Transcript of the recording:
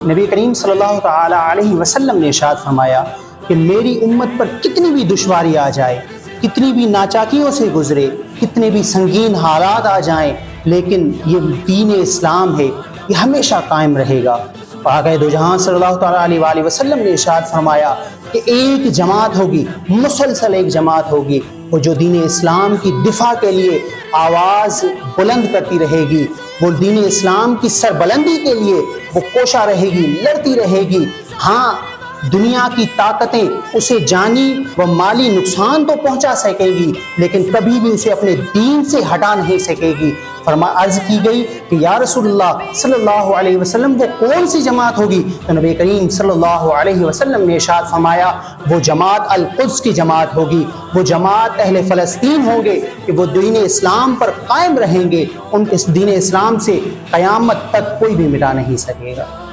नबी करीम सल्लल्लाहु तआला अलैहि वसल्लम ने इरशाद फरमाया कि मेरी उम्मत पर कितनी भी दुश्वारी आ जाए, कितनी भी नाचाकियों से गुजरे, कितने भी संगीन हालात आ जाएं, लेकिन ये दीन इस्लाम है, ये हमेशा कायम रहेगा। आक़ाए दो जहां सल्लल्लाहु तआला अलैहि वसल्लम ने इरशाद फरमाया कि एक जमात होगी, मुसलसल एक जमात होगी, वो जो दीन इस्लाम की दिफा के लिए आवाज़ बुलंद करती रहेगी, वो दीन इस्लाम की सरबलंदी के लिए वो कोशा रहेगी, लड़ती रहेगी। हाँ, दुनिया की ताकतें उसे जानी व माली नुकसान तो पहुंचा सकेगी, लेकिन कभी भी उसे अपने दीन से हटा नहीं सकेगी। अर्ज की गई कि या रसूलल्लाह सल्लल्लाहु अलैहि वसल्लम वो कौन सी जमात होगी? तो नबी करीम सल्लल्लाहु अलैहि वसल्लम ने इरशाद फरमाया वो जमात अल कुद्स की जमात होगी, वो जमात अहले फ़लस्तीन होंगे कि वो दीन इस्लाम पर कायम रहेंगे। उन इस दीन इस्लाम से क़यामत तक कोई भी मिटा नहीं सकेगा।